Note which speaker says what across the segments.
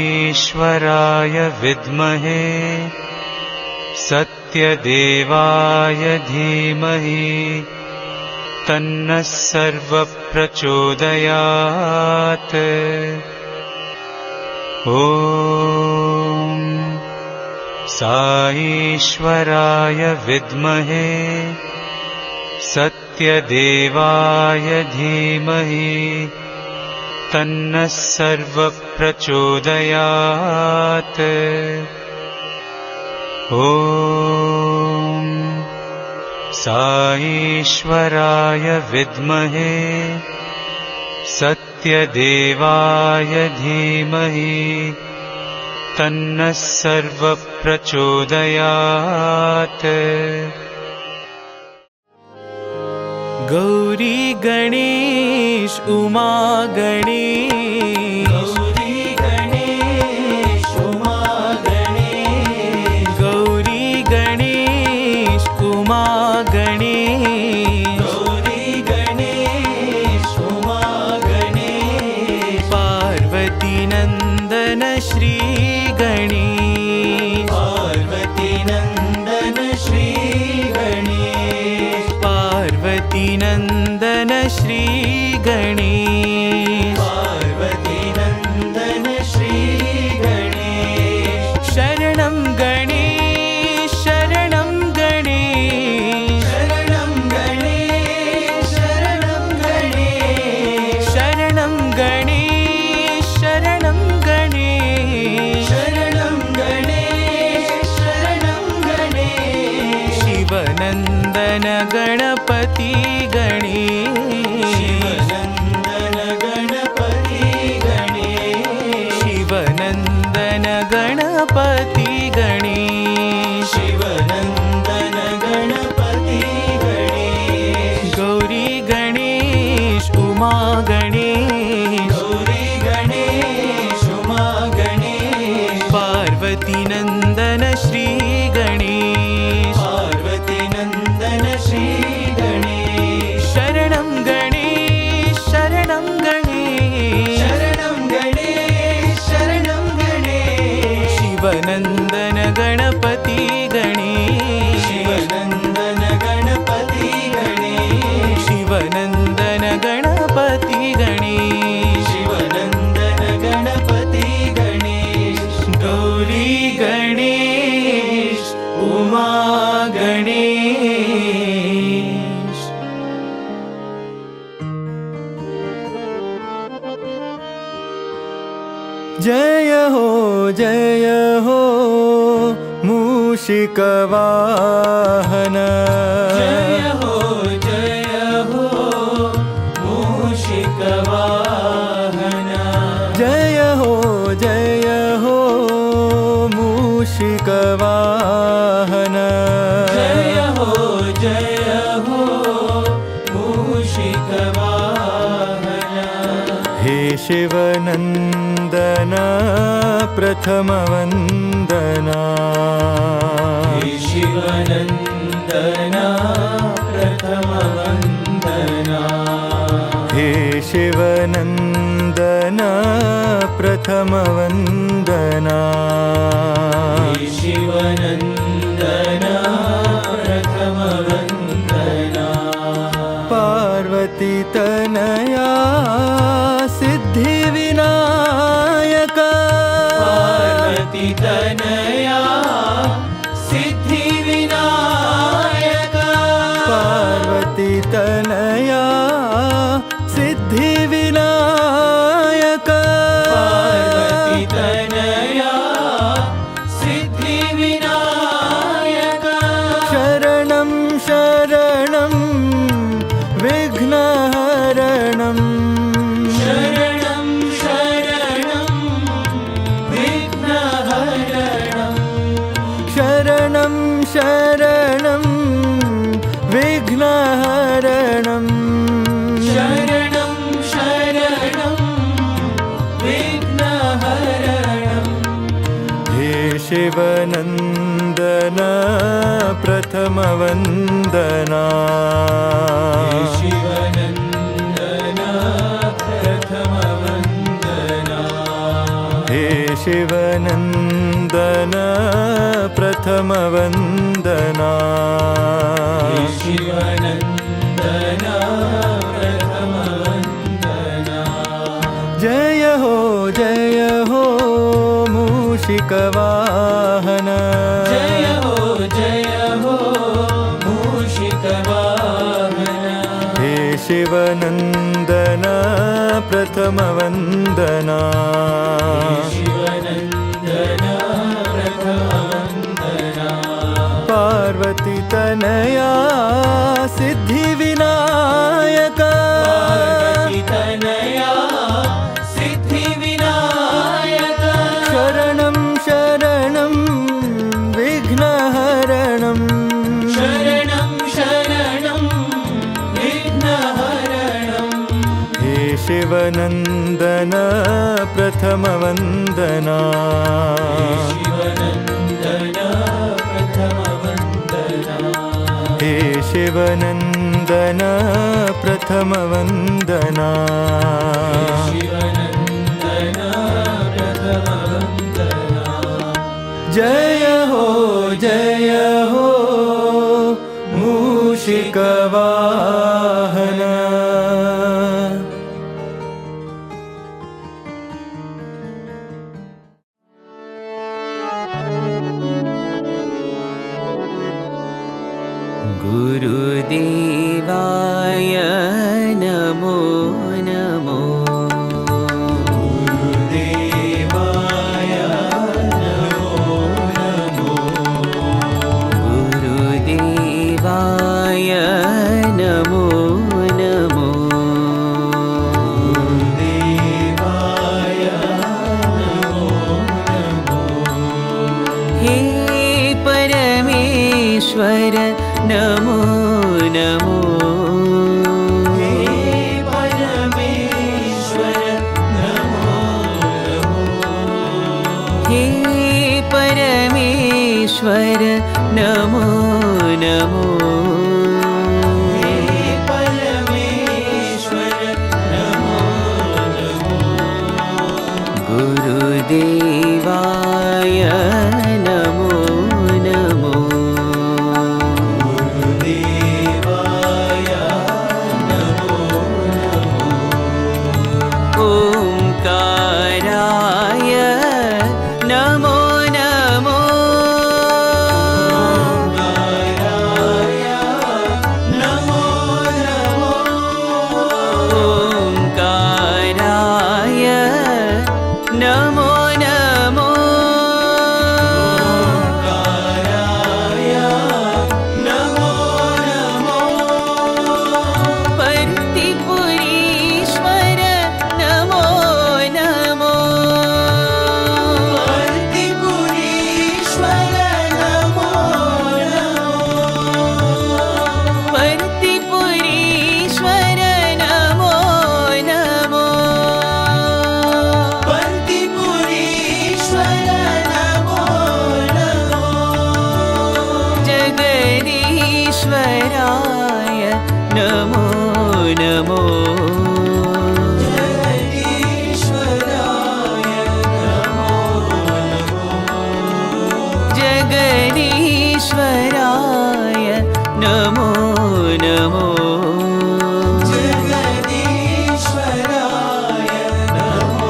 Speaker 1: साईश्वराय विद्महे सत्यदेवाय धीमहि तन्नः सर्वप्रचोदयात्। ॐ साईश्वराय विद्महे सत्यदेवाय धीमहि तन्नः सर्वप्रचोदयात्। ॐ साईश्वराय विद्महे सत्यदेवाय धीमहि तन्नः सर्वप्रचोदयात्।
Speaker 2: गौरी गणेश उमा गणेश,
Speaker 3: गौरी गणेश उमा गणेश,
Speaker 2: गौरी गणेश उमा गणेश,
Speaker 3: गौरी गणेश उमा गणेश,
Speaker 2: पार्वती नंदन श्री गणेश,
Speaker 3: पार्वती नंदन श्री गणेश,
Speaker 2: पार्वती नंदन श्री गणेश,
Speaker 3: पार्वती नंदन श्री गणेश,
Speaker 2: शरणं गणेश शरणं गणेश,
Speaker 3: शरणं गणेश शरणं गणेश,
Speaker 2: शरणं गणेश शरणं गणेश,
Speaker 3: शरणं गणेश शरणं गणेश,
Speaker 2: शिवनंदन गणपति गणेश,
Speaker 3: शिवनंदन गणपति गणेश,
Speaker 2: शिवनंदन गणपति गणेश,
Speaker 3: शिवनंदन गणपति गणेश,
Speaker 2: गौरी गणेश उमा गणेश,
Speaker 3: गौरी गणेश उमा गणेश,
Speaker 2: पार्वती नंदन श्री गणेश,
Speaker 3: पार्वती नंदन श्री गणेश,
Speaker 2: शरणं गणेश शरणं गणेश,
Speaker 3: शरणं गणेश शरणं गणेश,
Speaker 2: शिवनंदन गणपति गणेश,
Speaker 3: शिवनंदन गणपति गणेश,
Speaker 2: शिवनंदन गणपति गणेश,
Speaker 3: शिवनंदन गणपति गणेश,
Speaker 2: गौरी गणेश उमा गणेश। जय हो मूषिकवाहन,
Speaker 3: जय हो मूषिकवाहन,
Speaker 2: जय हो मूषिकवाहन,
Speaker 3: जय हो मूषिकवाहन,
Speaker 2: हे शिवनंदन प्रथम वंदना,
Speaker 3: हे शिवनंदन प्रथम वंदना,
Speaker 2: हे शिवनंदन प्रथम वंदना,
Speaker 3: हे शिवनंदन प्रथम वंदना,
Speaker 2: पार्वती तनया सिद्धि विनायक,
Speaker 3: पार्वती तनया सिद्धि विनायक,
Speaker 2: पार्वती तनया सिद्धि विनायक,
Speaker 3: पार्वती तनया सिद्धि विनायक,
Speaker 2: शरणं शरणं विघ्नहरणं, शिवनन्दन प्रथम वन्दना
Speaker 3: हे शिवनन्दन प्रथम वन्दना
Speaker 2: हे शिवनन्दन प्रथम वन्दना जय हो मूषिकवाहन
Speaker 3: जय हो मूषिकवाहन
Speaker 2: हे शिवनन्दन प्रथम वन्दना
Speaker 3: शिवनन्दन प्रथम वन्दना
Speaker 2: पार्वती तनया सिद्धिविनायक
Speaker 3: पार्वती तनया सिद्धिविनायक
Speaker 2: शरणं शरणं विघ्नहरणं
Speaker 3: शरणं शरणं विघ्नहरणं
Speaker 2: हे शिवनन्दन प्रथम वन्दना
Speaker 3: शिवनन्दन प्रथम वन्दना
Speaker 2: हे शिवनन्दन प्रथम वन्दना
Speaker 3: शिवनन्दन प्रथम वन्दना
Speaker 2: जय हो मूषिकवाहन
Speaker 3: गुरुदेवाय नमो नमो गुरुदेवाय नमो नमो गुरुदेवाय नमो नमो गुरुदेवाय नमो नमो हे परमेश्वर नमो नमो हे परमेश्वर नमो नमो हे परमेश्वर नमो नमो हे परमेश्वर नमो नमो गुरुदेवाय नमो नमो ओंकाराय नमो नमो ओंकाराय नमो नमो ओंकाराय नमो नमो ओंकाराय नमो नमो पर्तिपुरीश्वर नमो नमो पर्तिपुरीश्वर नमो नमो पर्तिपुरीश्वर नमो नमो पर्तिपुरीश्वर नमो नमो जगदीश्वराय नमो नमो जगदीश्वराय नमो नमो जगदीश्वराय नमो नमो जगदीश्वराय नमो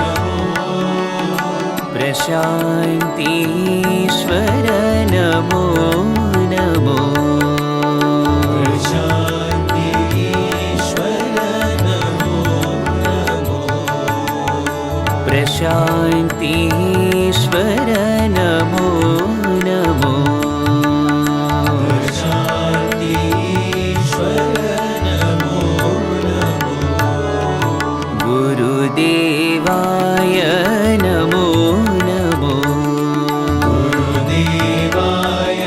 Speaker 3: नमो प्रशान्तीश्वर नमो नमो प्रशान्तीश्वर नमो नमो प्रशान्तीश्वर नमो नमो प्रशान्तीश्वर नमो नमो गुरुदेवाय नमो नमो गुरुदेवाय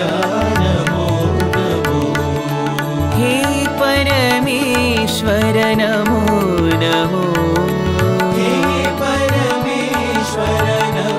Speaker 3: नमो नमो हे परमेश्वर नमो नमो हे परमेश्वर नमो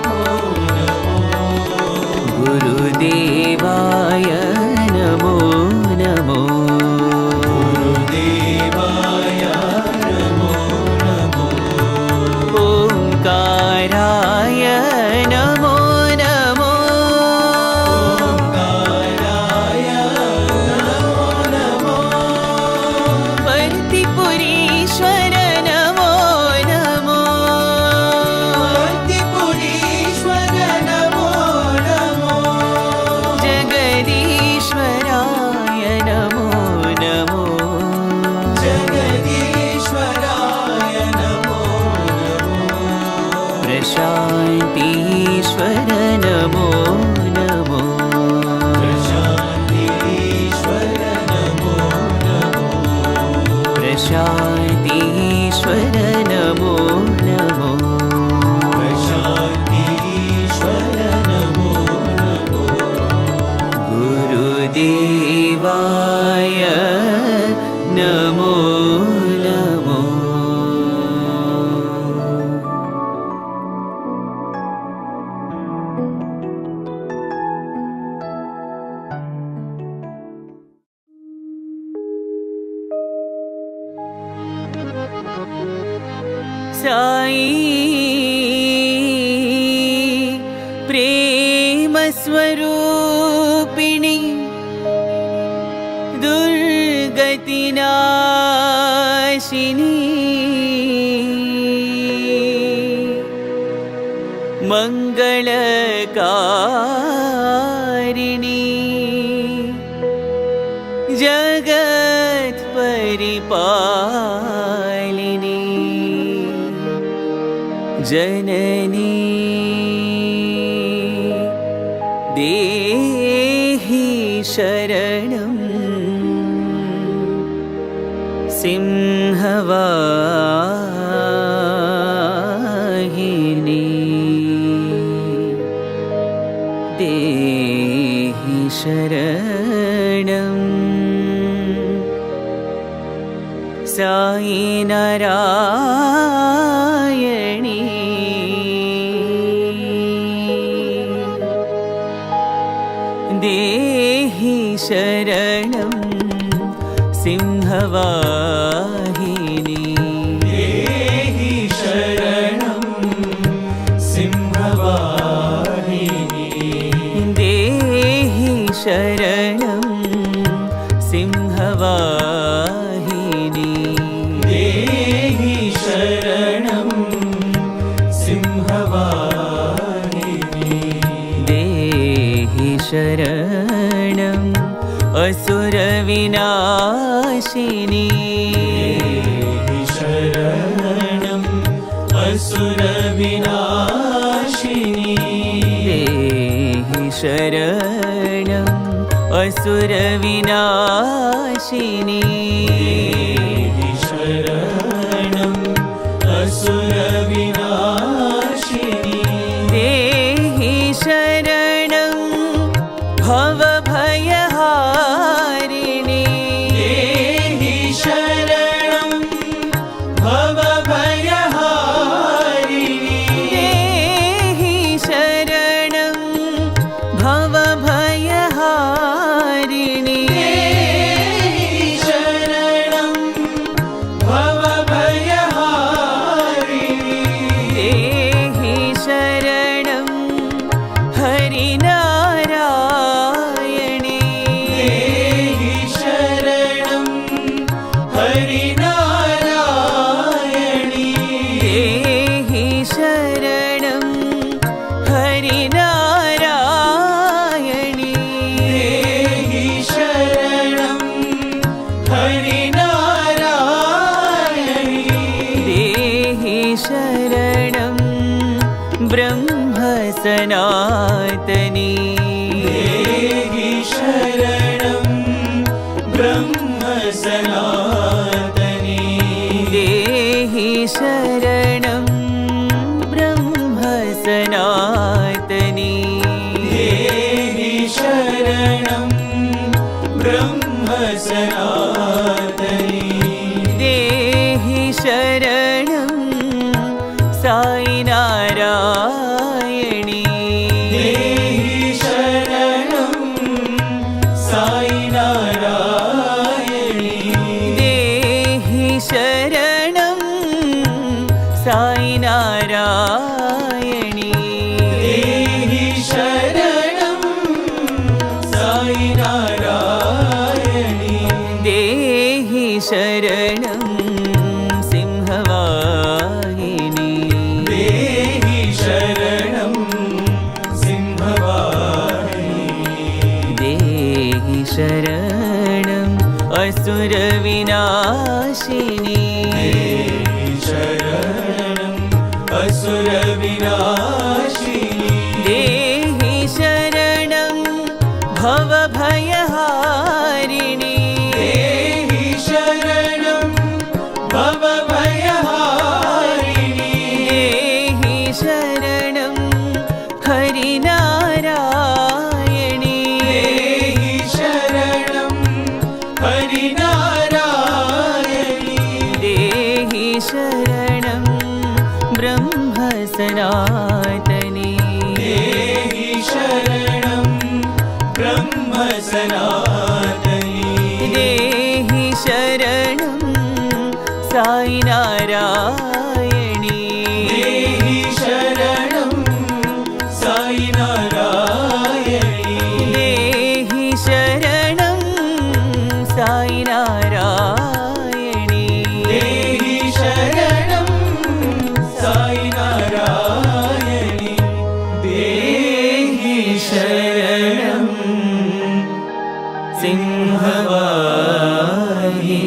Speaker 3: प्रशान्तीश्वर नमो नमो
Speaker 2: प्रशान्तीश्वर नमो नमो
Speaker 3: प्रशान्तीश्वर नमो नमो
Speaker 2: प्रशान्तीश्वर नमो नमो
Speaker 3: गुरुदेवाय नमो नमो साई प्रेम स्वरूपिणी दुर्गतिनाशिनी मंगलकारिणी जगत परिपालिनी जननी देहि शरणं सिंहवाहिनी देहि शरणं साई नारायणी देहि शरणं सिंहवाहिनी
Speaker 2: देहि शरणं सिंहवाहिनी
Speaker 3: देहि शरणं सिंहवाहिनी
Speaker 2: देहि शरणं सिंहवाहिनी
Speaker 3: देहि शरणं असुरविनाशिनी
Speaker 2: देहि शरणं असुरविनाशिनी
Speaker 3: देहि शरणं असुरविनाशिनी
Speaker 2: देहि शरणं असुरविनाशिनी
Speaker 3: देहि शरणं भवभयहारिणी
Speaker 2: देहि शरणं भवभयहारिणी
Speaker 3: देहि शरणं भवभयहारिणी
Speaker 2: देहि शरणं भवभयहारिणी
Speaker 3: देहि शरणं हरिनारायणी
Speaker 2: देहि शरणं हरिनारायणी
Speaker 3: देहि शरणं हरिनारायणी
Speaker 2: देहि शरणं हरिनारायणी
Speaker 3: देहि शरणं ब्रह्मसनातनी
Speaker 2: देहि शरणं ब्रह्मसनातनी
Speaker 3: देहि शरणं ब्रह्मसनातनी
Speaker 2: देहि शरणं ब्रह्मसनातनी
Speaker 3: देहि शरणं साई नारायणी
Speaker 2: देहि शरणं साई नारायणी
Speaker 3: देहि शरणं साई नारायणी
Speaker 2: देहि शरणं साई नारायणी
Speaker 3: देहि शरणं सिंहवाहिनी
Speaker 2: देहि शरणं
Speaker 3: शरणं ब्रह्म सनातने
Speaker 2: देहि शरणं ब्रह्म सनातनी
Speaker 3: देहि शरणं साई नारायणी
Speaker 2: देहि शरणं साई नारायणी
Speaker 3: देहि शरणं साई नारायणी
Speaker 2: देहि शरणं साई नारायणी देहि शरणं सिंहवाहिनी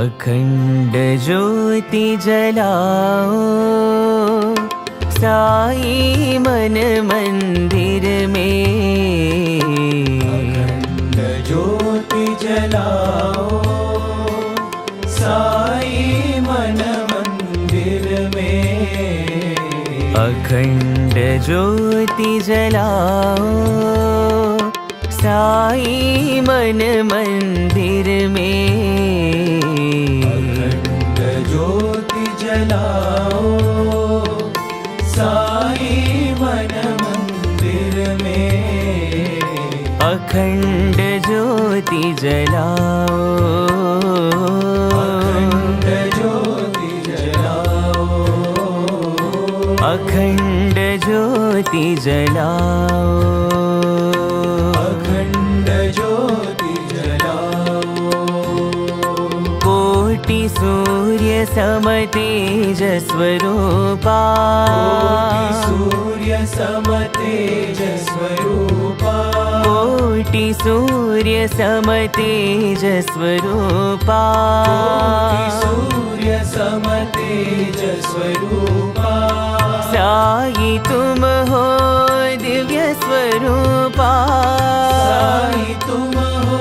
Speaker 3: अखंड ज्योति जलाओ साई मन मंदिर में
Speaker 2: अखंड ज्योति जलाओ साई मन मंदिर में
Speaker 3: अखंड ज्योति जलाओ साई मन मंदिर में
Speaker 2: अखंड ज्योति जलाओ साई मन मंदिर में
Speaker 3: अखंड ज्योति जलाओ
Speaker 2: अखंड ज्योति जलाओ
Speaker 3: अखंड ज्योति जलाओ
Speaker 2: अखंड ज्योति जलाओ
Speaker 3: कोटि सूर्य सम तेज स्वरूपा
Speaker 2: सूर्य सम तेज स्वरूपा
Speaker 3: कोटि सूर्य सम तेज स्वरूपा
Speaker 2: सूर्य सम तेज स्वरूपा
Speaker 3: साई तुम हो दिव्य स्वरूपा
Speaker 2: साई तुम हो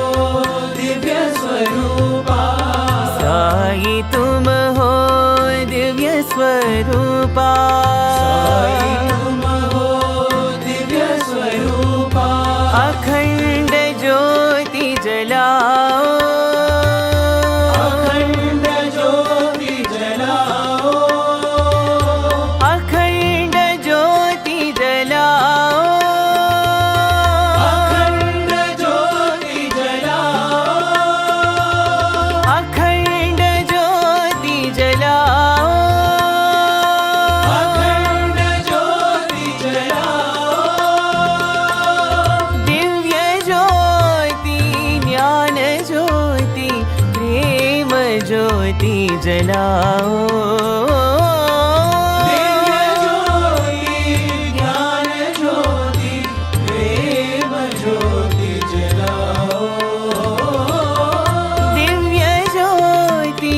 Speaker 2: दिव्य स्वरूपा
Speaker 3: साई तुम हो दिव्य स्वरूपा
Speaker 2: साई तुम हो दिव्य स्वरूपा
Speaker 3: अखंड ज्योति जलाओ
Speaker 2: अखंड ज्योति जलाओ
Speaker 3: अखंड ज्योति जलाओ
Speaker 2: अखंड ज्योति जलाओ
Speaker 3: अखंड ज्योति जलाओ
Speaker 2: अखंड ज्योति जलाओ
Speaker 3: दिव्य ज्योति ज्ञान ज्योति प्रेम ज्योति जलाओ
Speaker 2: दिव्य ज्योति ज्ञान ज्योति प्रेम ज्योति जलाओ
Speaker 3: दिव्य ज्योति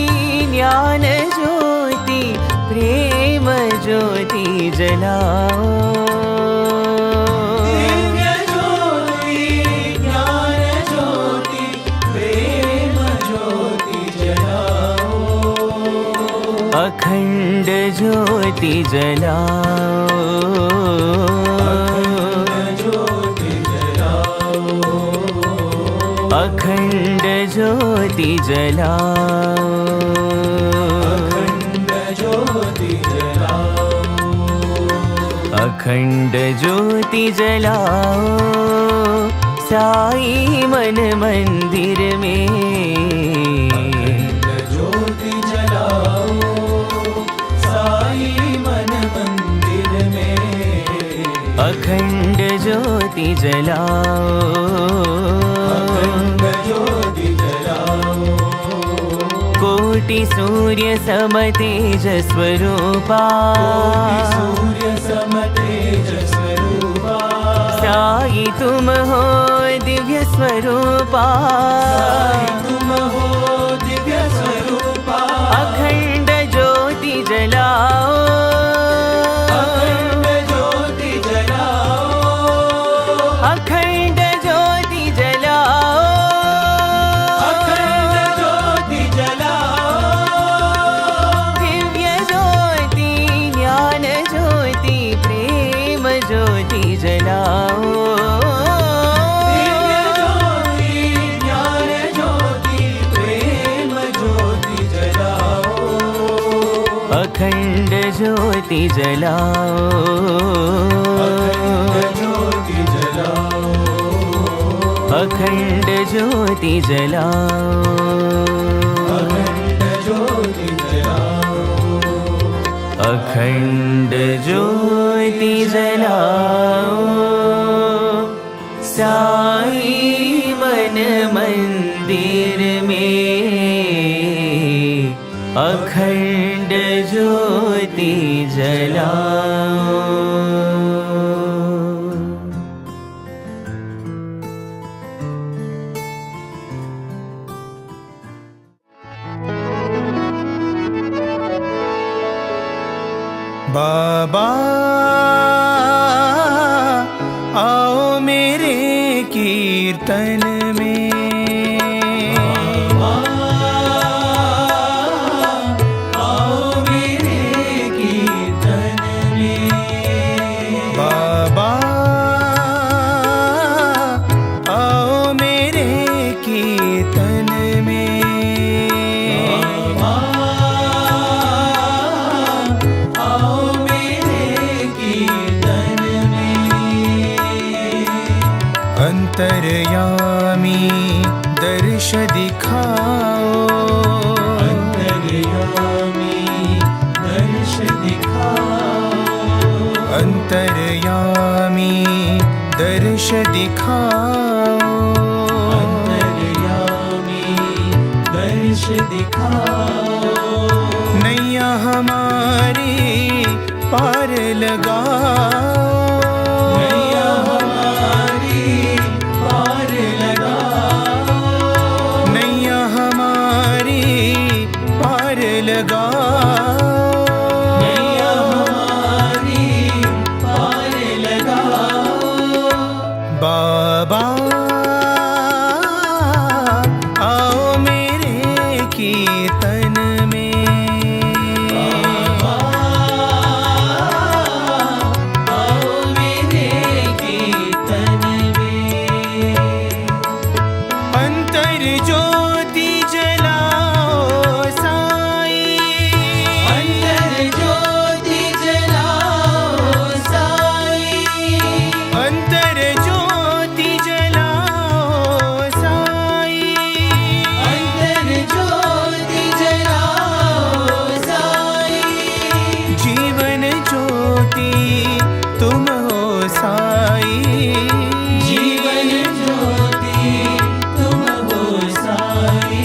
Speaker 3: ज्ञान ज्योति प्रेम ज्योति जलाओ
Speaker 2: दिव्य ज्योति ज्ञान ज्योति प्रेम ज्योति जलाओ
Speaker 3: अखंड ज्योति जलाओ
Speaker 2: अखंड ज्योति जलाओ
Speaker 3: अखंड ज्योति जलाओ
Speaker 2: अखंड
Speaker 3: अखंड
Speaker 2: ज्योति जलाओ
Speaker 3: ज्योति जलाओ साई मन मंदिर में
Speaker 2: अखंड ज्योति जलाओ साई मन मंदिर में
Speaker 3: अखंड ज्योति जलाओ
Speaker 2: अखंड ज्योति जलाओ
Speaker 3: कोटि सूर्य सम तेज स्वरूपा
Speaker 2: सूर्य सम तेज स्वरूपा
Speaker 3: साई तुम हो दिव्य स्वरूपा
Speaker 2: साई तुम हो दिव्य स्वरूपा
Speaker 3: अखंड ज्योति जलाओ
Speaker 2: अखंड ज्योति जलाओ
Speaker 3: अखंड ज्योति जलाओ
Speaker 2: अखंड ज्योति जलाओ
Speaker 3: दिव्य ज्योति ज्ञान ज्योति प्रेम ज्योति जलाओ जलाओ
Speaker 2: दिव्य ज्योति ज्ञान ज्योति प्रेम ज्योति जलाओ
Speaker 3: अखंड ज्योति जलाओ
Speaker 2: ज्योति जलाओ
Speaker 3: अखंड ज्योति जलाओ
Speaker 2: ज्योति जलाओ
Speaker 3: अखंड ज्योति जलाओ साई मन मंदिर में अखंड ज्योति जलाओ
Speaker 4: बाबा आओ मेरे कीर्तन में
Speaker 2: आओ मेरे कीर्तन में
Speaker 4: बाबा आओ मेरे कीर्तन में
Speaker 2: आओ मेरे कीर्तन में
Speaker 4: अंतर्यामी दर्श दिखाओ
Speaker 2: अंतर्यामी दर्श दिखाओ
Speaker 4: अंतर्यामी दर्श दिखाओ
Speaker 2: अंतर्यामी दर्श दिखाओ
Speaker 4: नैया हमारी पार लगाओ
Speaker 2: नैया हमारी पार लगाओ
Speaker 4: नैया हमारी पार लगाओ
Speaker 2: नैया हमारी पार लगाओ
Speaker 4: बाबा आओ मेरे कीर्तन में
Speaker 2: आओ मेरे कीर्तन में
Speaker 4: अंतर ज्योति जलाओ साई
Speaker 2: अंतर ज्योति जलाओ साई
Speaker 4: अंतर ज्योति जलाओ साई
Speaker 2: अंतर ज्योति जलाओ साई
Speaker 4: जीवन ज्योति तुम हो साई
Speaker 2: जीवन ज्योति तुम हो साई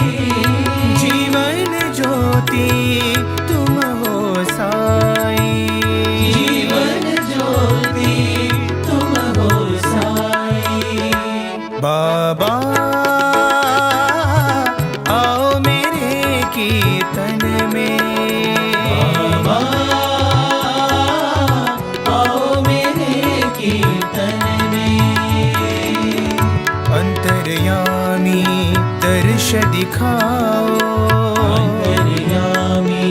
Speaker 4: जीवन ज्योति तुम हो साई
Speaker 2: जीवन ज्योति तुम हो साई
Speaker 4: बाबा आओ मेरे कीर्तन में
Speaker 2: आओ मेरे कीर्तन में
Speaker 4: अंतर्यामी दर्श दिखाओ
Speaker 2: अंतर्यामी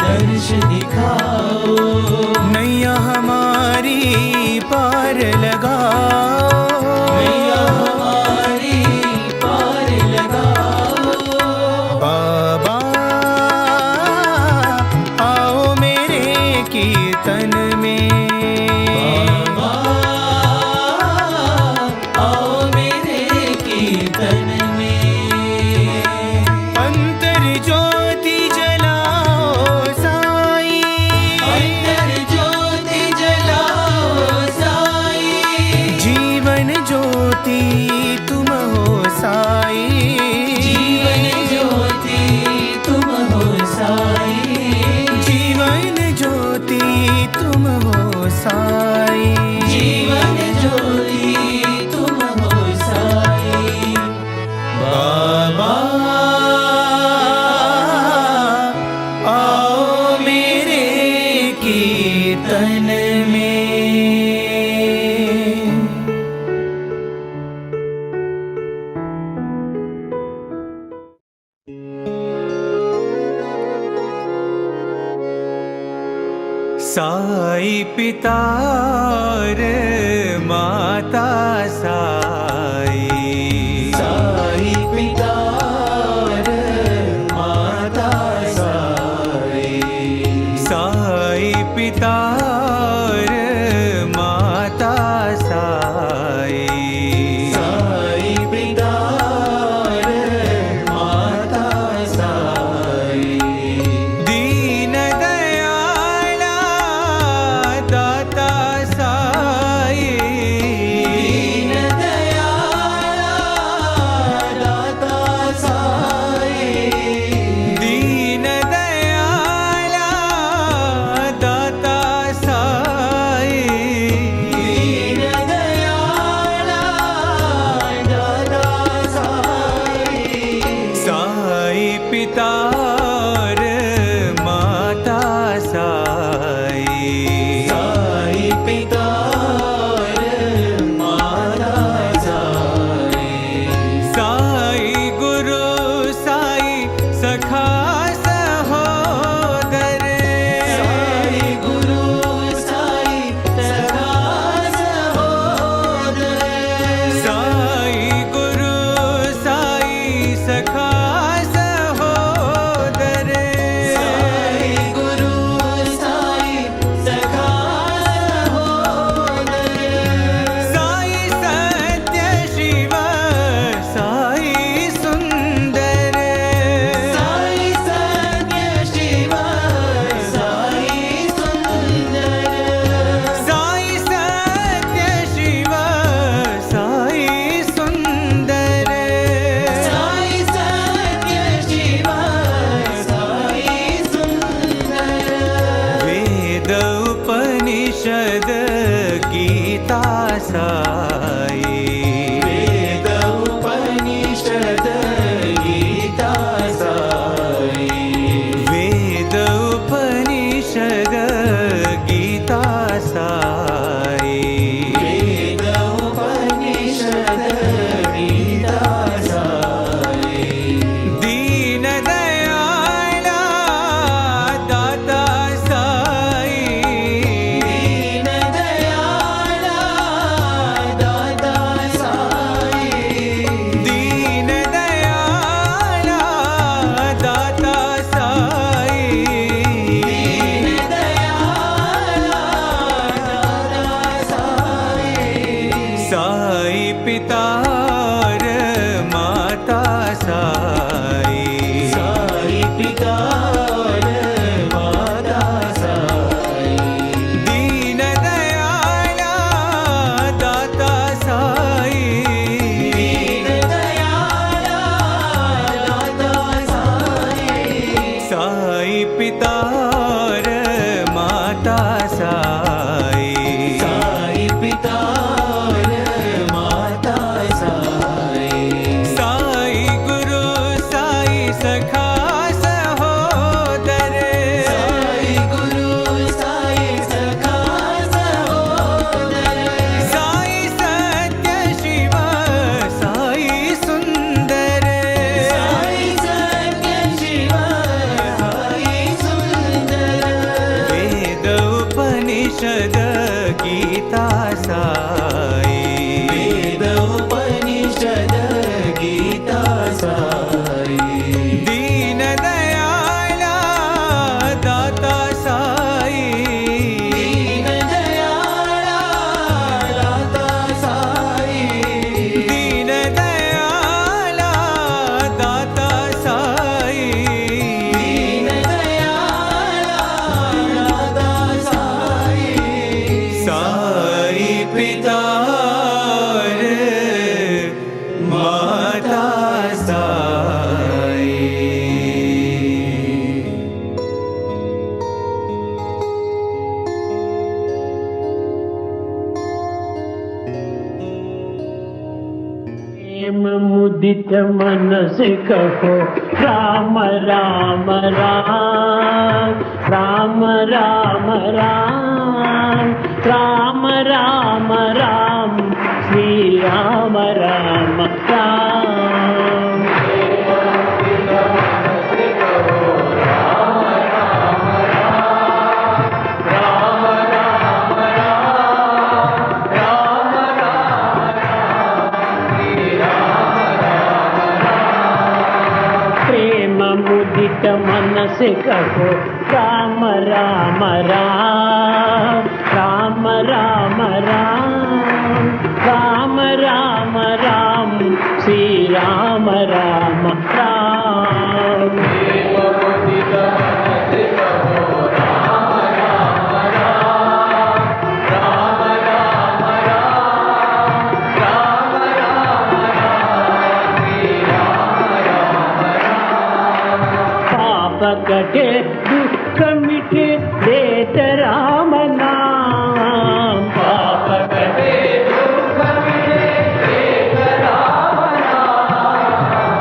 Speaker 2: दर्श दिखाओ
Speaker 4: नैया हमारी पार लगाओ
Speaker 2: नैया हमारी पार लगाओ
Speaker 4: बाबा आओ मेरे कीर्तन में
Speaker 2: आओ मेरे कीर्तन में
Speaker 4: अंतर ज्योति जलाओ साई
Speaker 2: अंतर ज्योति जलाओ साई
Speaker 1: पिता और माता साई,
Speaker 2: साई पिता और माता साई,
Speaker 1: साई पिता और माता साई,
Speaker 2: साई पिता और माता साई,
Speaker 1: दीन दयाला दाता साई,
Speaker 2: दीन दयाला दाता साई,
Speaker 1: दीन दयाला दाता साई,
Speaker 2: दीन दयाला दाता साई,
Speaker 1: साई पिता और माता साई,
Speaker 2: साई पिता और माता साई,
Speaker 1: साई गुरु साई सखा सहोदर,
Speaker 2: साई गुरु साई सखा सहोदर,
Speaker 1: साई गुरु साई सखा सहोदर,
Speaker 2: साई गुरु साई सखा सहोदर,
Speaker 1: साई सत्य शिव साई सुंदर,
Speaker 2: साई सत्य शिव साई सुंदर,
Speaker 1: साई सत्य शिव साई सुंदर,
Speaker 2: साई सत्य शिव साई सुंदर,
Speaker 1: वेद उपनिषद गीता साई,
Speaker 2: वेद उपनिषद गीता साई,
Speaker 1: वेद उपनिषद गीता साई,
Speaker 2: वेद उपनिषद गीता साई,
Speaker 1: दीन दयाला दाता साई,
Speaker 2: दीन दयाला दाता साई,
Speaker 1: दीन दयाला दाता साई,
Speaker 2: दीन दयाला दाता साई,
Speaker 1: साई पिता और माता साई,
Speaker 2: साई पिता और माता साई,
Speaker 1: दीन दयाला दाता साई,
Speaker 2: दीन दयाला दाता साई,
Speaker 1: साई पिता और माता साई,
Speaker 2: साई पिता और माता साई,
Speaker 1: साई गुरु साई सखा सहोदर,
Speaker 2: साई गुरु साई सखा सहोदर,
Speaker 1: साई सत्य शिव साई सुंदर,
Speaker 2: साई सत्य शिव साई सुंदर,
Speaker 1: वेद उपनिषद गीता साई,
Speaker 2: वेद उपनिषद गीता साई,
Speaker 1: दीन दयाला दाता साई,
Speaker 2: दीन दयाला दाता साई,
Speaker 1: दीन दयाला दाता साई,
Speaker 2: दीन दयाला दाता साई,
Speaker 1: साई पिता और माता साई।
Speaker 5: प्रेम मुदित मन से कहो राम राम राम राम राम राम राम राम राम श्री राम राम राम।
Speaker 2: राम
Speaker 5: मुदित मन से कहो राम राम राम राम राम राम राम राम राम श्री राम राम राम पाप कटे दुख मिटे देत राम नाम पाप कटे दुख मिटे देत राम नाम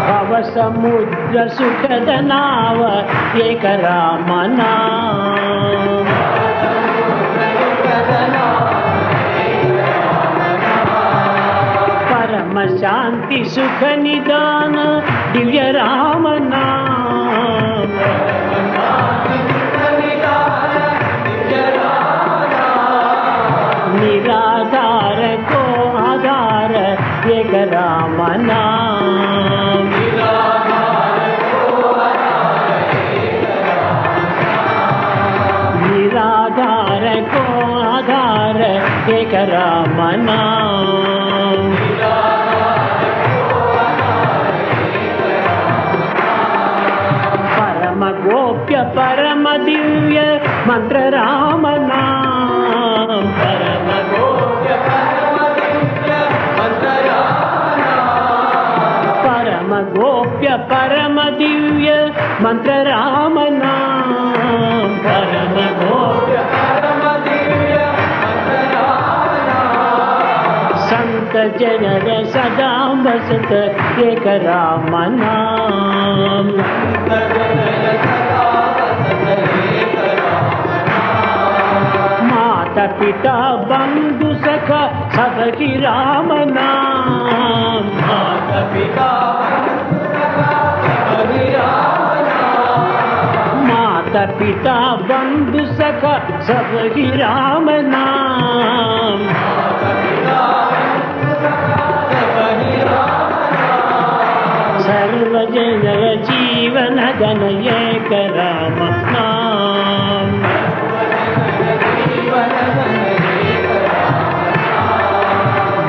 Speaker 5: भव समुद्र सुखद नाव एक राम नाम परम शांति सुख निदान दिव्य राम नाम निराधार को आधार एक राम नाम निराधार को आधार एक राम नाम परम गोप्य परम दिव्य मंत्र राम नाम परम गोप्य परम दिव्य मंत्र राम नाम परम गोप्य परम दिव्य मंत्र राम नाम परम गोप्य परम दिव्य मंत्र राम नाम संत जनर सदा बसत एक राम नाम माता पिता बंधु सखा सबकी राम नाम माता पिता माता पिता बंधु सखा सबकी राम नाम सर्वजन जीवन धन एक राम नाम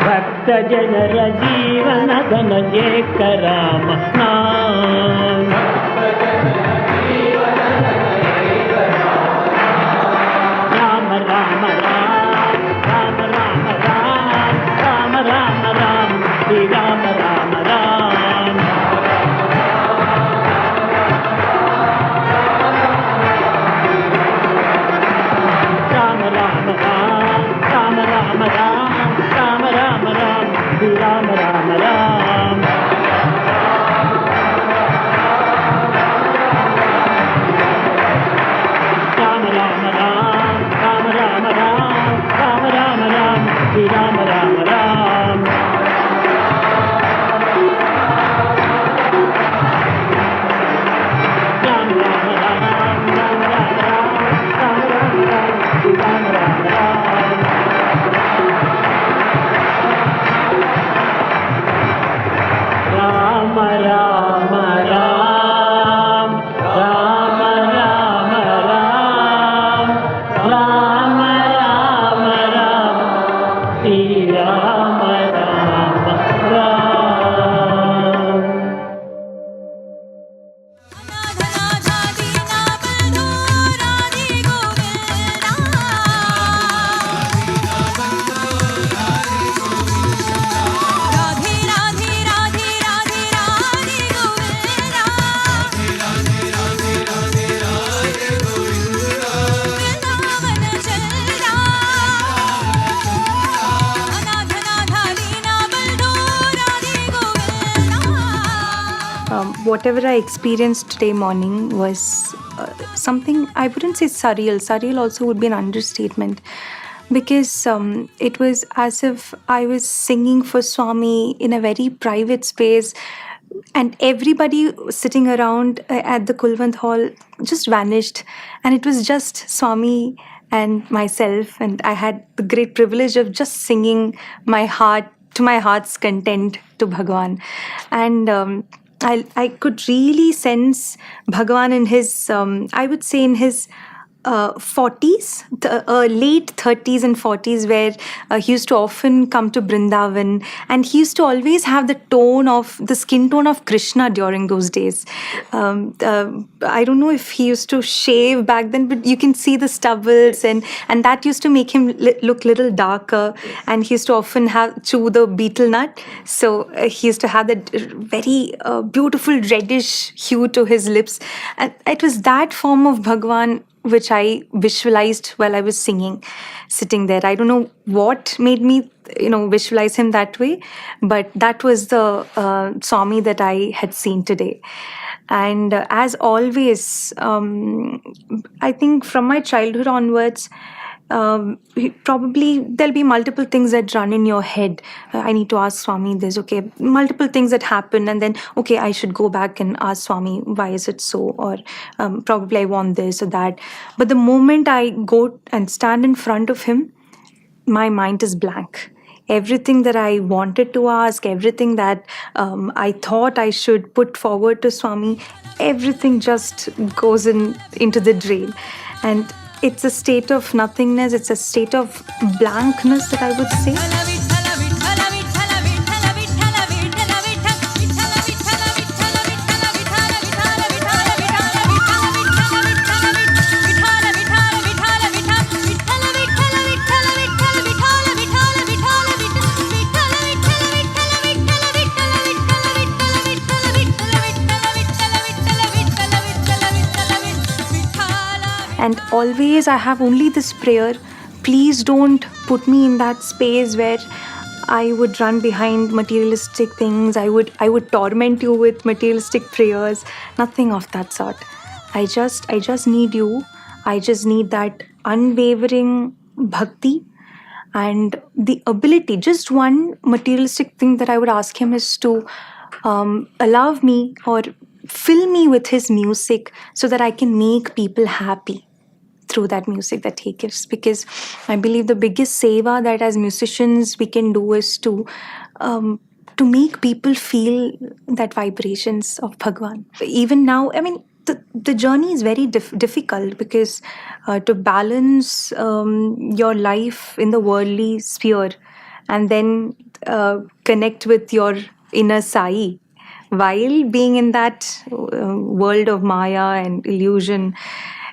Speaker 5: भक्त जनर जीवन धन एक राम नाम Ram Ram Ram Ram Ram Ram Ram Ram Ram Shri Ram Ram Ram Ram Ram Ram Ram Ram Ram Ram Ram Ram Shri Ram Ram Ram Ram Ram Ram Ram Ram Ram Ram Ram Ram Shri Ram Ram Ram Ram Ram Ram Ram Ram Ram Ram Ram Shri Ram Ram Ram Ram Ram Ram Ram Ram Ram Ram Ram Ram Shri Ram Ram Ram
Speaker 6: Whatever I experienced today morning was something, I wouldn't say surreal. Surreal also would be an understatement, because it was as if I was singing for Swami in a very private space, and everybody sitting around at the Kulwant Hall just vanished, and it was just Swami and myself, and I had the great privilege of just singing my heart to my heart's content to Bhagwan. And I could really sense Bhagwan in his, I would say in his 40s, late 30s and 40s, where he used to often come to Brindavan, and he used to always have the skin tone of Krishna during those days. I don't know if he used to shave back then, but you can see the stubbles, and that used to make him look little darker. And he used to often chew the betel nut, so he used to have that very beautiful reddish hue to his lips. And it was that form of Bhagwan which I visualized while I was singing, sitting there. I don't know what made me, visualize him that way, but that was the Swami that I had seen today. And as always, I think from my childhood onwards, probably there'll be multiple things that run in your head. I need to ask Swami this, okay, multiple things that happen, and then, okay, I should go back and ask Swami, why is it so? Or probably I want this or that. But the moment I go and stand in front of him, my mind is blank. Everything that I wanted to ask, everything that I thought I should put forward to Swami, everything just goes into the drain. And it's a state of nothingness, it's a state of blankness that I would say. And always I have only this prayer, please don't put me in that space where I would run behind materialistic things. I would torment you with materialistic prayers. Nothing of that sort. I just need you. I just need that unwavering bhakti and the ability. Just one materialistic thing that I would ask him is to allow me or fill me with his music so that I can make people happy through that music that he gives. Because I believe the biggest seva that as musicians we can do is to make people feel that vibrations of Bhagwan. Even now, I mean, the journey is very difficult because to balance your life in the worldly sphere and then connect with your inner Sai while being in that world of Maya and illusion,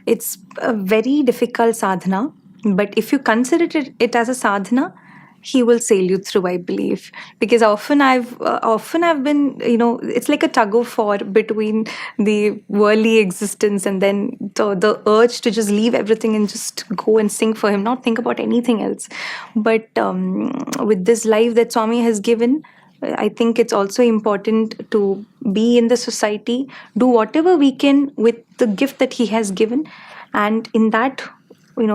Speaker 6: it's a very difficult sadhana. But if you consider it as a sadhana, he will sail you through, I believe. Because often I've been, it's like a tug of war between the worldly existence and then the urge to just leave everything and just go and sing for him, not think about anything else. But with this life that Swami has given, I think it's also important to be in the society, do whatever we can with the gift that he has given, and in that,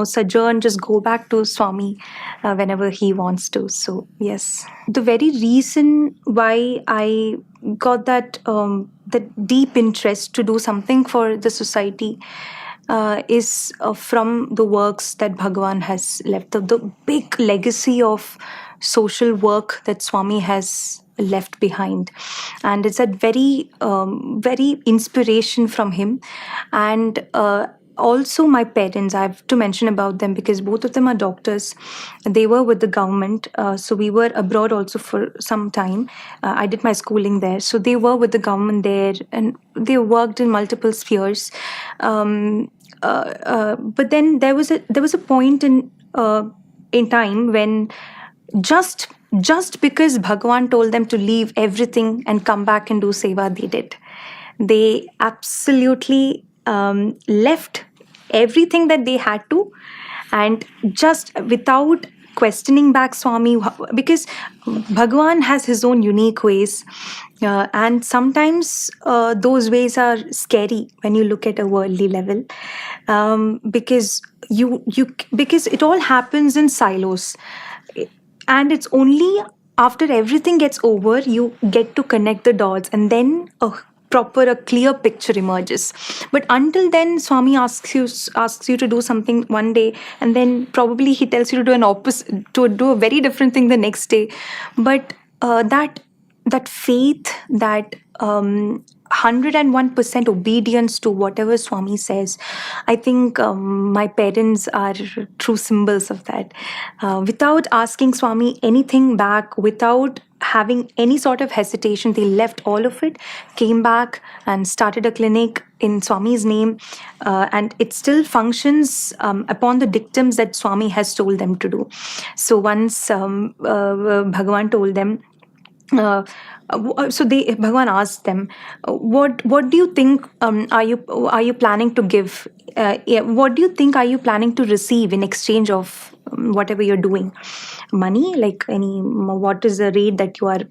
Speaker 6: sojourn, just go back to Swami whenever he wants to. So yes, the very reason why I got that deep interest to do something for the society is from the works that Bhagwan has left, the big legacy of social work that Swami has left behind. And it's a very, very inspiration from him. And also my parents, I have to mention about them because both of them are doctors. They were with the government. So we were abroad also for some time. I did my schooling there. So they were with the government there and they worked in multiple spheres. But then there was a point in time when just because Bhagwan told them to leave everything and come back and do seva, they did. They absolutely left everything that they had to, and just without questioning back Swami, because Bhagwan has his own unique ways, and sometimes those ways are scary when you look at a worldly level, because because it all happens in silos, and it's only after everything gets over you get to connect the dots, and then a clear picture emerges. But until then, Swami asks you to do something one day, and then probably he tells you to do a very different thing the next day. But that that faith, that 101% obedience to whatever Swami says. I think my parents are true symbols of that. Without asking Swami anything back, without having any sort of hesitation, they left all of it, came back and started a clinic in Swami's name, and it still functions upon the dictums that Swami has told them to do. So once Bhagavan told them, so Bhagavan asked them, what do you think are you planning to give? Yeah, what do you think are you planning to receive in exchange of whatever you're doing? Money, like any, what is the rate that you are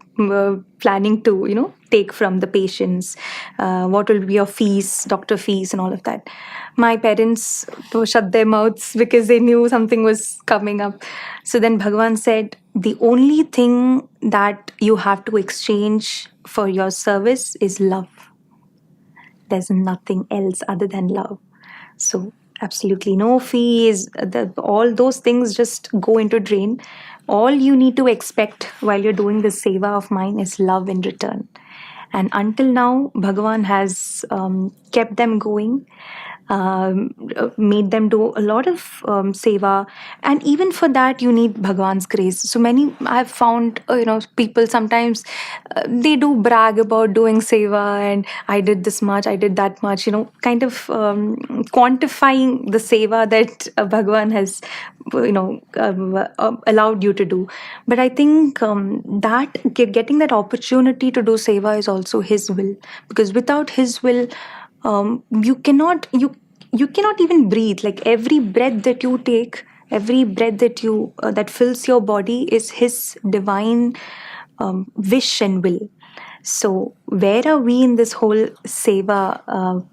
Speaker 6: planning to take from the patients? What will be your fees, doctor fees, and all of that? My parents shut their mouths because they knew something was coming up. So then Bhagavan said, the only thing that you have to exchange for your service is love. There's nothing else other than love. So absolutely no fees, all those things just go into drain. All you need to expect while you're doing this seva of mine is love in return. And until now, Bhagavan has kept them going, made them do a lot of seva, and even for that you need Bhagavan's grace. So many I've found, people sometimes they do brag about doing seva, and I did this much, I did that much, kind of quantifying the seva that Bhagavan has allowed you to do. But I think that getting that opportunity to do seva is also his will, because without his will, you cannot even breathe. Like every breath that you take, every breath that you that fills your body is his divine wish and will. So where are we in this whole seva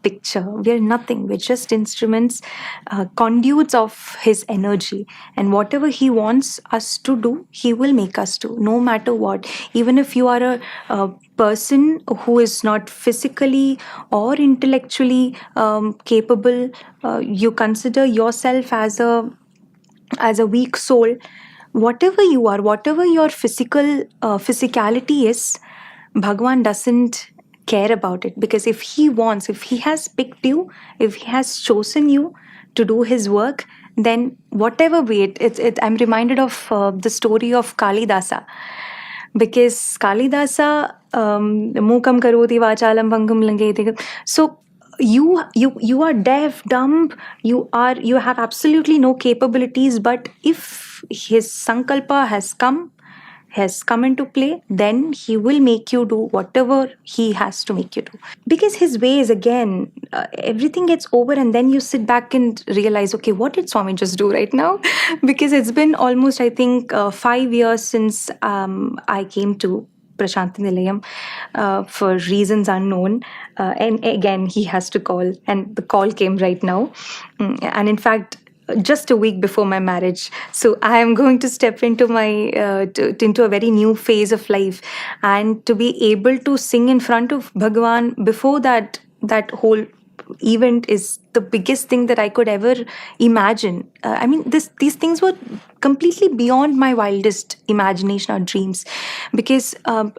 Speaker 6: picture? We are nothing. We're just instruments, conduits of his energy. And whatever he wants us to do, he will make us do, no matter what. Even if you are a person who is not physically or intellectually capable, you consider yourself as a weak soul. Whatever you are, whatever your physicality is, Bhagavan doesn't care about it, because if he has picked you, if he has chosen you to do his work, then whatever way I'm reminded of the story of Kalidasa, because Kalidasa mukam karoti vachalam pangam langeti. So you are deaf, dumb, you have absolutely no capabilities, but if his sankalpa has come into play, then he will make you do whatever he has to make you do. Because his ways, again, everything gets over, and then you sit back and realize, okay, what did Swami just do right now? Because it's been almost, I think, 5 years since I came to Prashanti Nilayam for reasons unknown. And again, he has to call, and the call came right now. And in fact, just a week before my marriage. So I am going to step into into a very new phase of life, and to be able to sing in front of Bhagavan before that whole event is the biggest thing that I could ever imagine. I mean, these things were completely beyond my wildest imagination or dreams, because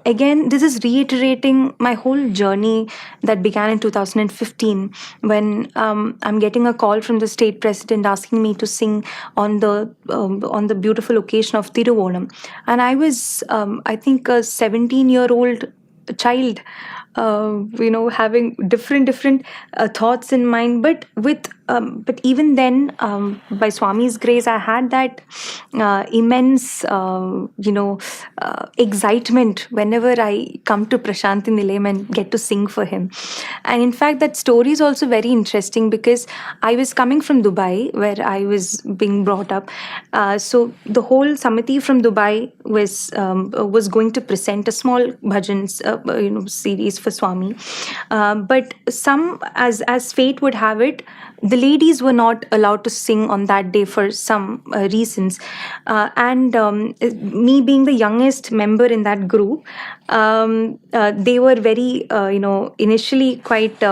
Speaker 6: again, this is reiterating my whole journey that began in 2015, when I'm getting a call from the state president asking me to sing on the beautiful occasion of Tiruvonam, and I was I think a 17-year-old child, having different thoughts in mind, but even then, by Swami's grace, I had that immense excitement whenever I come to Prashanti Nilayam and get to sing for him. And in fact, that story is also very interesting, because I was coming from Dubai, where I was being brought up. So the whole Samiti from Dubai was going to present a small bhajans series for Swami, but some, as fate would have it, the ladies were not allowed to sing on that day for some reasons, and me being the youngest member in that group, they were very initially quite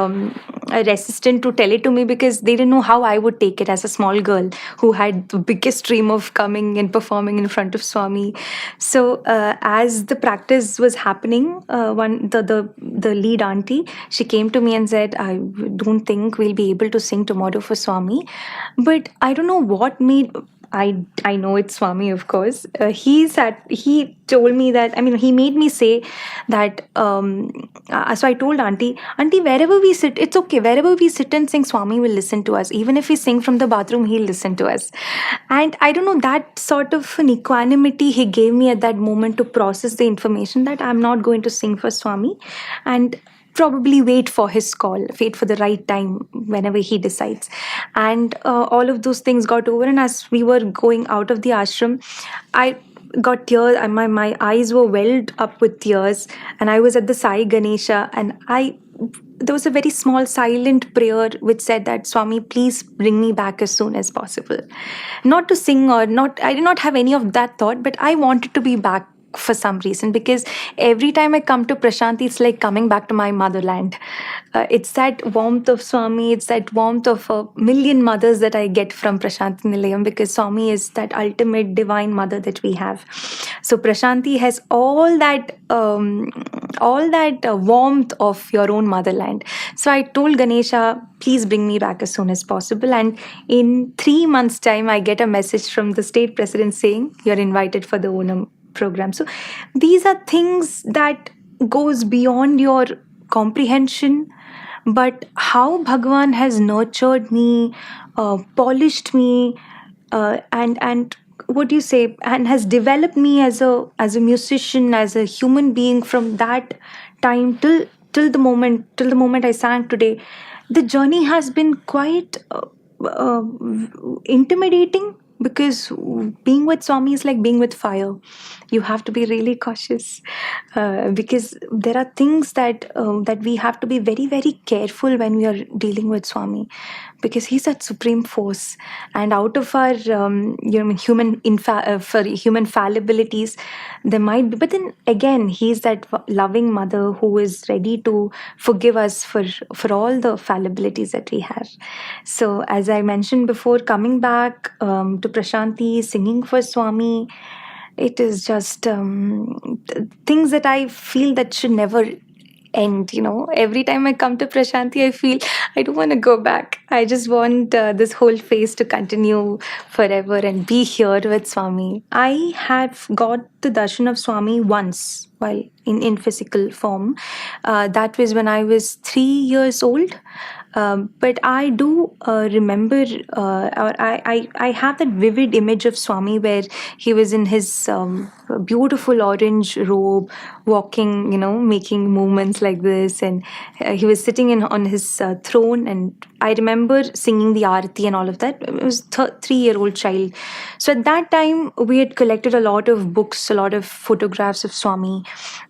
Speaker 6: resistant to tell it to me because they didn't know how I would take it as a small girl who had the biggest dream of coming and performing in front of Swami. So as the practice was happening, the lead auntie, she came to me and said, "I don't think we'll be able to sing tomorrow for Swami," but I don't know what made. I know it's Swami, of course. He told me that, I mean, he made me say that, so I told Auntie, wherever we sit, it's okay. Wherever we sit and sing, Swami will listen to us. Even if we sing from the bathroom, he'll listen to us. And I don't know, that sort of an equanimity he gave me at that moment to process the information that I'm not going to sing for Swami. And probably wait for his call, wait for the right time whenever he decides. And all of those things got over. And as we were going out of the ashram, I got tears and my eyes were welled up with tears. And I was at the Sai Ganesha, and there was a very small silent prayer which said that, "Swami, please bring me back as soon as possible." Not to sing or not, I did not have any of that thought, but I wanted to be back for some reason, because every time I come to Prashanti, it's like coming back to my motherland. It's that warmth of Swami, it's that warmth of a million mothers that I get from Prashanti Nilayam, because Swami is that ultimate divine mother that we have. So Prashanti has all that warmth of your own motherland. So I told Ganesha, please bring me back as soon as possible. And in 3 months' time, I get a message from the state president saying, "You're invited for the Onam program." So these are things that goes beyond your comprehension, but how Bhagwan has nurtured me, polished me, and what do you say, and has developed me as a musician, as a human being from that time till the moment I sang today. The journey has been quite intimidating, because being with Swami is like being with fire. You have to be really cautious, because there are things that we have to be very, very careful when we are dealing with Swami, because he's that supreme force. And out of our human fallibilities, there might be, but then again, he's that loving mother who is ready to forgive us for all the fallibilities that we have. So as I mentioned before, coming back to Prashanti, singing for Swami, it is just things that I feel that should never end. Every time I come to Prashanti, I feel I don't want to go back. I just want this whole phase to continue forever and be here with Swami. I have got the darshan of Swami once while in physical form. That was when I was 3 years old. But I do remember, or I have that vivid image of Swami where he was in his beautiful orange robe, walking, making movements like this, and he was sitting on his throne. And I remember singing the Aarti and all of that. I was 3-year-old child. So at that time, we had collected a lot of books, a lot of photographs of Swami,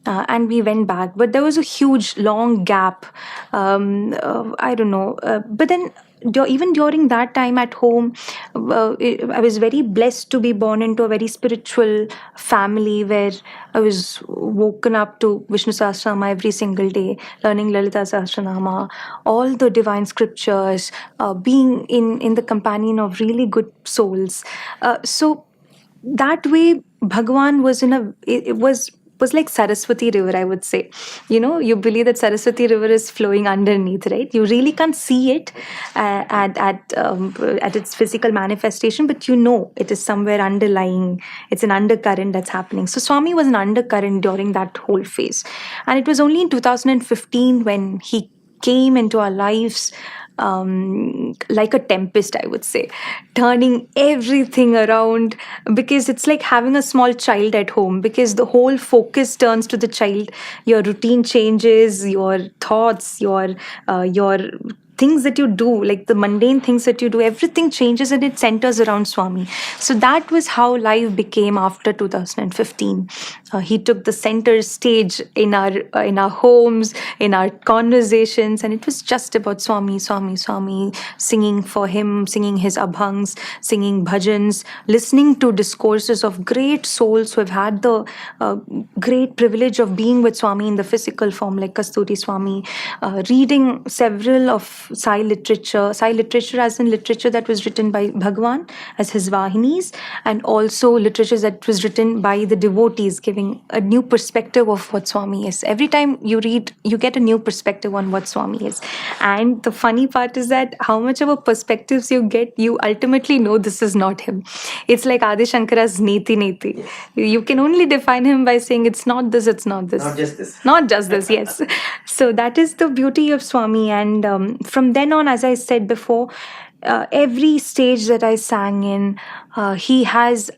Speaker 6: and we went back. But there was a huge, long gap. I don't know. But then even during that time at home, I was very blessed to be born into a very spiritual family where I was woken up to Vishnu Sahasranama every single day, learning Lalita Sahasranama, all the divine scriptures, being in the companion of really good souls. So that way, Bhagwan was was like Saraswati River, I would say. You believe that Saraswati River is flowing underneath, right? You really can't see it at its physical manifestation, but it is somewhere underlying. It's an undercurrent that's happening. So Swami was an undercurrent during that whole phase. And it was only in 2015 when he came into our lives like a tempest, I would say, turning everything around, because it's like having a small child at home, because the whole focus turns to the child. Your routine changes, your thoughts, your things that you do, like the mundane things that you do, everything changes and it centers around Swami. So that was how life became after 2015. He took the center stage in our homes, in our conversations, and it was just about Swami, Swami, Swami, singing for him, singing his abhangs, singing bhajans, listening to discourses of great souls who have had the great privilege of being with Swami in the physical form, like Kasturi Swami, reading several of Sai literature. Sai literature as in literature that was written by Bhagwan as his Vahinis, and also literature that was written by the devotees, giving a new perspective of what Swami is. Every time you read, you get a new perspective on what Swami is. And the funny part is that how much of a perspectives you get, you ultimately know this is not him. It's like Adi Shankara's Neti Neti. You can only define him by saying it's not this, it's not this.
Speaker 2: Not just this.
Speaker 6: Not just this, yes. So that is the beauty of Swami. And from then on, as I said before, every stage that I sang in, he has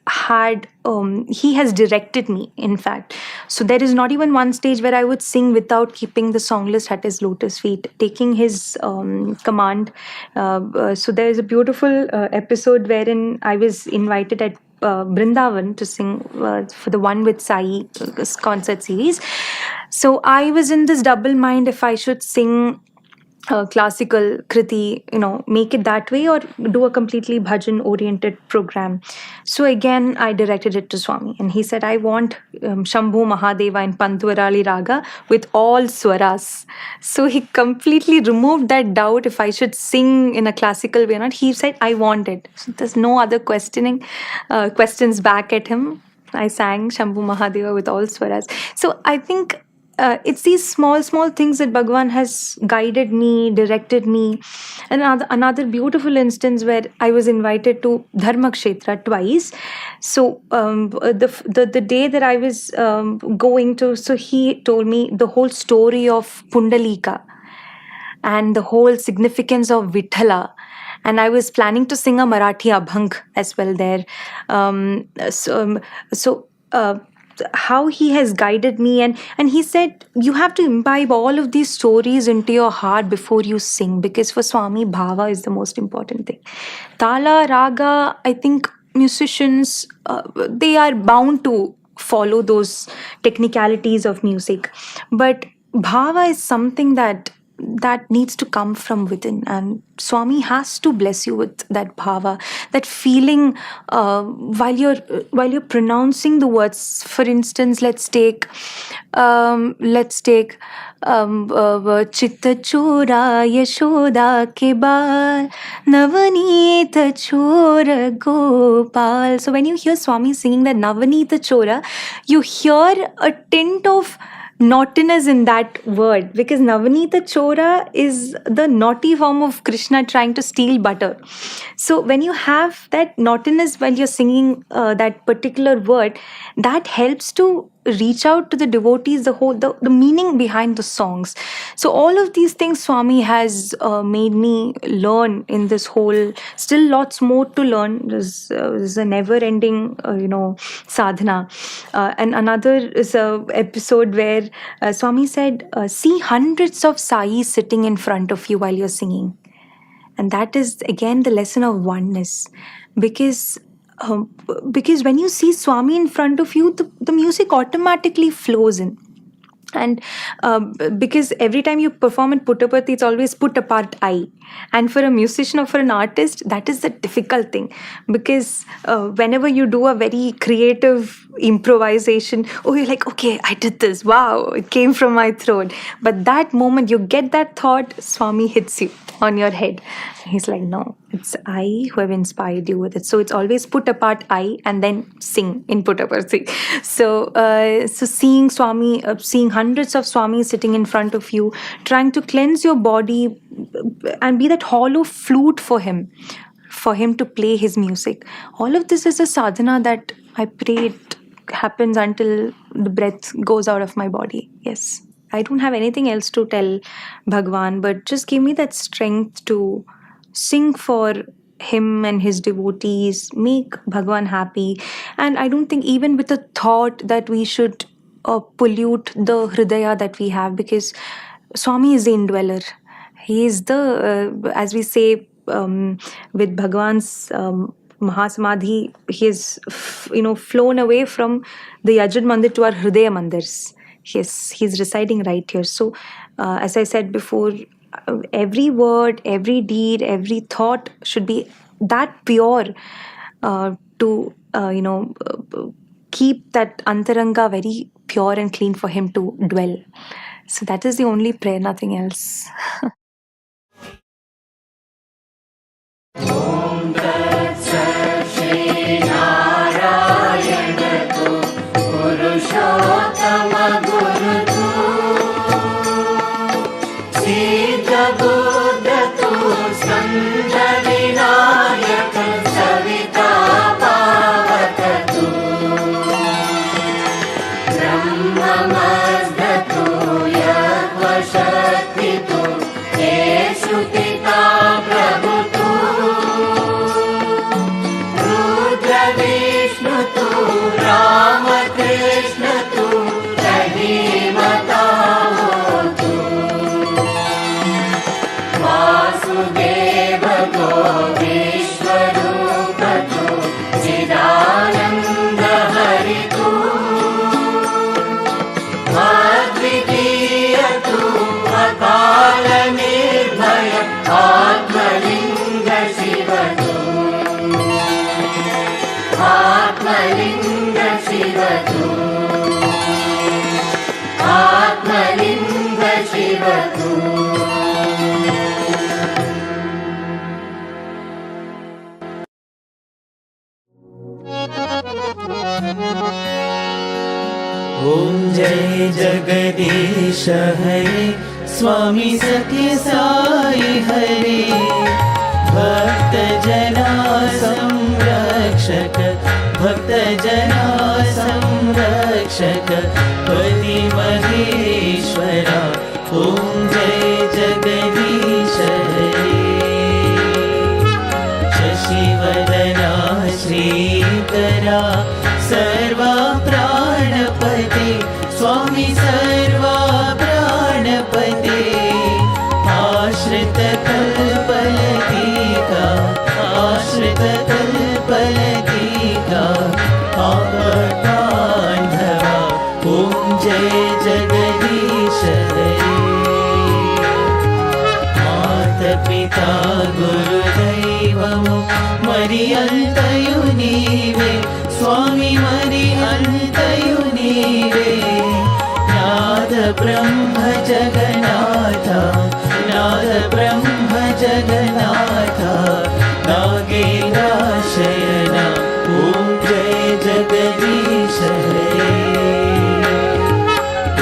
Speaker 6: directed me, in fact. So there is not even one stage where I would sing without keeping the song list at his lotus feet, taking his command. So there is a beautiful episode wherein I was invited at Brindavan to sing for the One with Sai concert series. So I was in this double mind if I should sing classical kriti, make it that way, or do a completely bhajan oriented program. So again, I directed it to Swami, and he said, I want Shambhu Mahadeva in Pantwarali Raga with all swaras. So he completely removed that doubt if I should sing in a classical way or not. He said, I want it. So there's no other questions back at him. I sang Shambhu Mahadeva with all swaras. So I think it's these small things that Bhagwan has guided me, directed me. And another beautiful instance where I was invited to Dharmakshetra twice. So the day that I was going to, so he told me the whole story of Pundalika and the whole significance of Vithala. And I was planning to sing a Marathi Abhang as well there. How he has guided me, and he said you have to imbibe all of these stories into your heart before you sing, because for Swami, bhava is the most important thing. Tala, raga, I think musicians, they are bound to follow those technicalities of music, but bhava is something that needs to come from within, and Swami has to bless you with that bhava, that feeling while you're pronouncing the words. For instance, let's take Chitta Chora Yashoda ke baal Navanita Chora Gopal. So when you hear Swami singing that Navanita Chora, you hear a tint of naughtiness in that word, because Navanita Chora is the naughty form of Krishna trying to steal butter. So when you have that naughtiness while you're singing that particular word, that helps to reach out to the devotees, the meaning behind the songs. So all of these things Swami has made me learn in this whole, still lots more to learn. There's a never ending sadhana. And another is a episode where Swami said, see hundreds of sais sitting in front of you while you're singing. And that is again the lesson of oneness, because when you see Swami in front of you, the music automatically flows in. And because every time you perform in Puttaparthi, it's always put apart I. And for a musician or for an artist, that is the difficult thing. Because whenever you do a very creative improvisation, you're like, okay, I did this. Wow, it came from my throat. But that moment you get that thought, Swami hits you on your head. He's like, no, it's I who have inspired you with it. So it's always put apart I and then sing in Puttaparthi. So seeing Swami, seeing hundreds of Swamis sitting in front of you, trying to cleanse your body and be that hollow flute for him to play his music. All of this is a sadhana that I pray it happens until the breath goes out of my body. Yes. I don't have anything else to tell Bhagwan, but just give me that strength to sing for him and his devotees, make Bhagwan happy. And I don't think even with the thought that we should pollute the hridaya that we have, because Swami is the indweller. He is the, as we say with Bhagwan's Mahasamadhi, he is flown away from the Yajur Mandir to our Hridaya Mandirs. Yes, he's residing right here. So, as I said before, every word, every deed, every thought should be that pure to, keep that antaranga very pure and clean for him to dwell. So that is the only prayer, nothing else.
Speaker 2: Shiv तू आत्मलिंग शिव तू
Speaker 3: ॐ जय जगदीश हरे स्वामी सत्य साई हरे भक्त जना संरक्षक भक्त जना संरक्षक पति महेश्वरा ॐ जय जगदीश हरे शशिवदना श्रीकरा सर्वा प्राणपते स्वामी सर्वा प्राणपते आश्रित कल्पलतिका आश्रित कल्पलतिका आपदान्धवा ॐ जय जगदीश हरे मातपिता गुरुदैवमु मरि अन्तयु नीवे स्वामी मरि अन्तयु नीवे नाद ब्रह्म जगन्नाथ नाद ब्रह्म जगन्नाथ नागेन्द्रशयना ॐ जय जगदीश हरे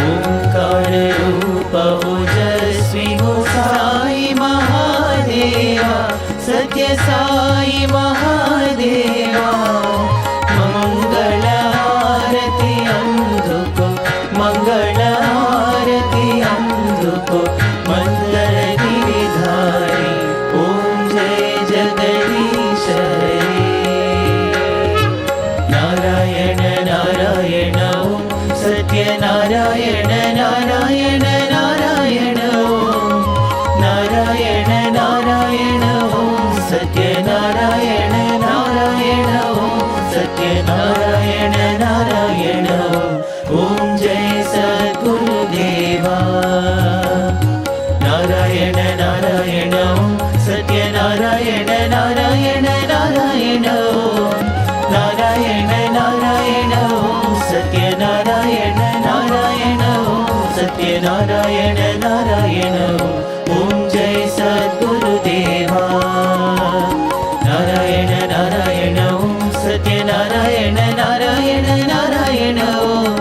Speaker 3: ओंकार रूप ओजस्वी हो साई महादेवा सत्य साई महादेवा मंगल आरती अंधुको मंगल आरती अंधुको मंगल गिरिधारी ओम जय जगदीश हरे नारायण नारायण ओम सत्य नारायण नारायण नारायण ओम नारायण नारायण ओम सत्य नारायण नारायण ओम सत्य नारायण नारायण ओम जय सद्गुरुदेवा नारायण नारायण ओम सत्य नारायण नारायण नारायण ओम नारायण नारायण ओम सत्य नारायण नारायण ओम सत्य नारायण नारायण ओम जय सद्गुरुदेवा नारायण नारायण ओम सत्य नारायण नारायण नारायण ओम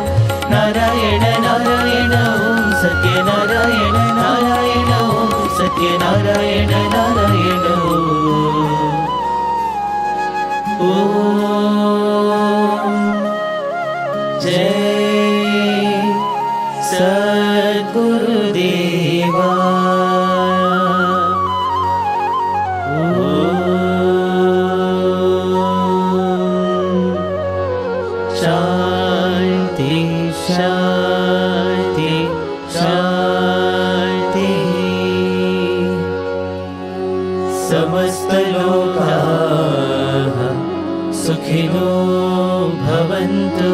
Speaker 3: नारायण नारायण ओम सत्य नारायण नारायण ओम सत्य नारायण नारायण ओम जय सद्गुरुदेवा शांति शांति शांति समस्त लोकाः सुखिनो भवन्तु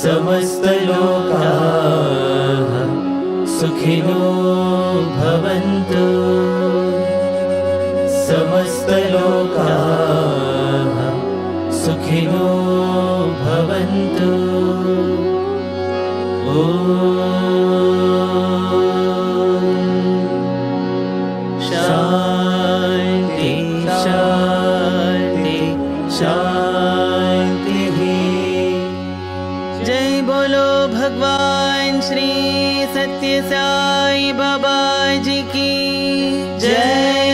Speaker 3: समस्त लोकाः सुखिनो भवन्तु समस्त लोकाः सुखिनो भवन्तु ॐ शान्ति शान्ति शान्तिः जय बोलो भगवान श्री सत्य साई बाबा जी की जय।